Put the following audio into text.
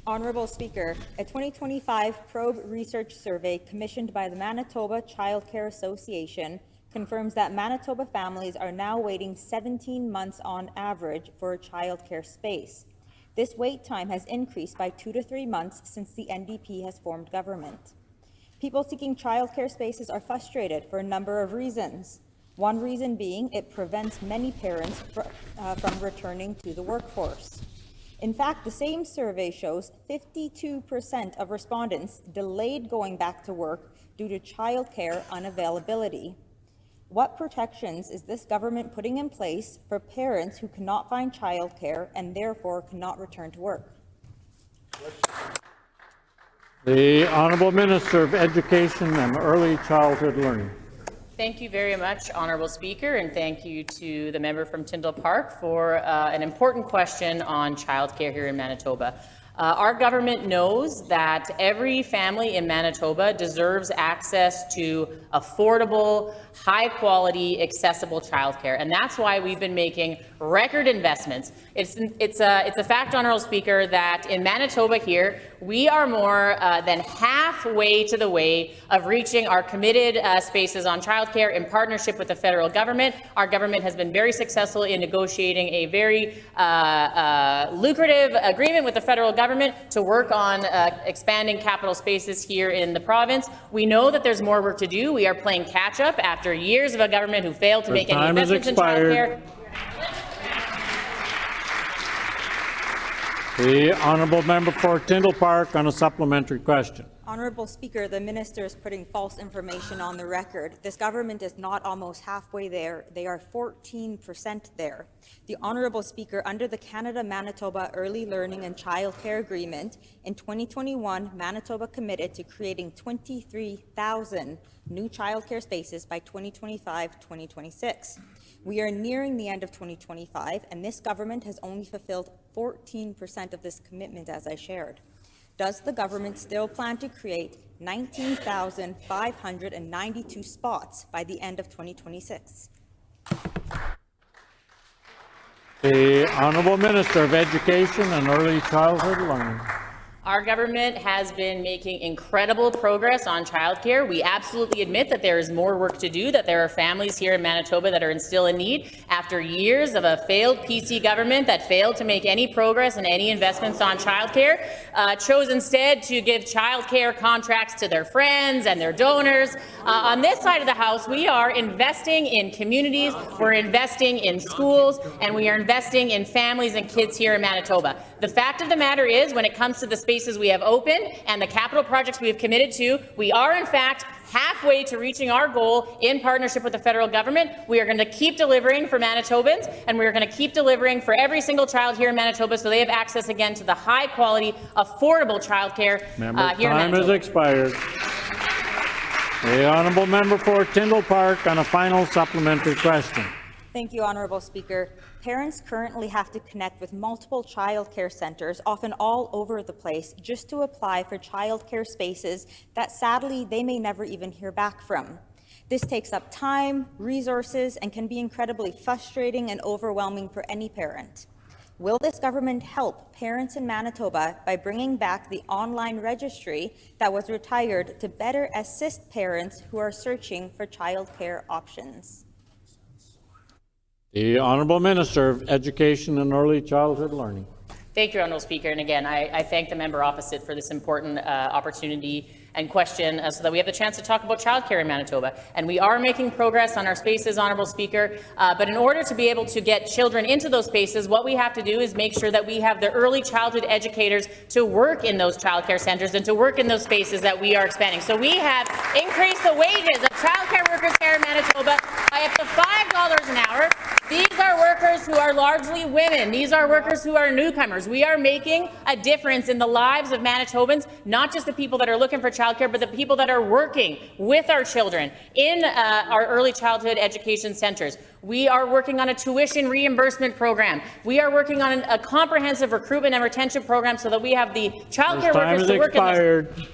Honourable Speaker, a 2025 probe research survey commissioned by the Manitoba Childcare Association confirms that Manitoba families are now waiting 17 months on average for a childcare space. This wait time has increased by 2 to 3 months since the NDP has formed government. People seeking childcare spaces are frustrated for a number of reasons. One reason being it prevents many parents from returning to the workforce. In fact, the same survey shows 52% of respondents delayed going back to work due to childcare unavailability. What protections is this government putting in place for parents who cannot find childcare and therefore cannot return to work? The Honourable Minister of Education and Early Childhood Learning. Thank you very much, Honourable Speaker, and thank you to the member from Tyndall Park for an important question on childcare here in Manitoba. Our government knows that every family in Manitoba deserves access to affordable, high-quality, accessible childcare, and that's why we've been making record investments. It's a fact, Honourable Speaker, that in Manitoba here, we are more than halfway to the way of reaching our committed spaces on childcare in partnership with the federal government. Our government has been very successful in negotiating a very lucrative agreement with the federal government to work on expanding capital spaces here in the province. We know that there's more work to do. We are playing catch-up after years of a government who failed to make any investments in childcare. The honourable member for Tyndall Park on a supplementary question. Honourable Speaker, the minister is putting false information on the record. This government is not almost halfway there. They are 14% there. The Honourable Speaker, under the Canada-Manitoba Early Learning and Childcare Agreement, in 2021, Manitoba committed to creating 23,000 new childcare spaces by 2025-2026. We are nearing the end of 2025, and this government has only fulfilled 14% of this commitment, as I shared. Does the government still plan to create 19,592 spots by the end of 2026? The Honourable Minister of Education and Early Childhood Learning. Our government has been making incredible progress on childcare. We absolutely admit that there is more work to do, that there are families here in Manitoba that are still in need. After years of a failed PC government that failed to make any progress and any investments on childcare, chose instead to give childcare contracts to their friends and their donors. On this side of the House, we are investing in communities, we're investing in schools, and we are investing in families and kids here in Manitoba. The fact of the matter is, when it comes to the spaces we have open and the capital projects we have committed to, we are in fact halfway to reaching our goal in partnership with the federal government. We are going to keep delivering for Manitobans, and we are going to keep delivering for every single child here in Manitoba so they have access again to the high quality, affordable childcare here in Manitoba. Time has expired. The honourable member for Tyndall Park on a final supplementary question. Thank you, Honourable Speaker. Parents currently have to connect with multiple childcare centres, often all over the place, just to apply for childcare spaces that sadly they may never even hear back from. This takes up time, resources, and can be incredibly frustrating and overwhelming for any parent. Will this government help parents in Manitoba by bringing back the online registry that was retired to better assist parents who are searching for childcare options? The Honourable Minister of Education and Early Childhood Learning. Thank you, Honourable Speaker. And again, I thank the member opposite for this important opportunity and question so that we have the chance to talk about childcare in Manitoba. And we are making progress on our spaces, Honourable Speaker, but in order to be able to get children into those spaces, what we have to do is make sure that we have the early childhood educators to work in those childcare centres and to work in those spaces that we are expanding. So we have increased the wages of childcare workers here in Manitoba by up to $5 an hour. These are workers who are largely women. These are workers who are newcomers. We are making a difference in the lives of Manitobans, not just the people that are looking for childcare, but the people that are working with our children in our early childhood education centres. We are working on a tuition reimbursement program. We are working on a comprehensive recruitment and retention program so that we have the childcare workers to work in this.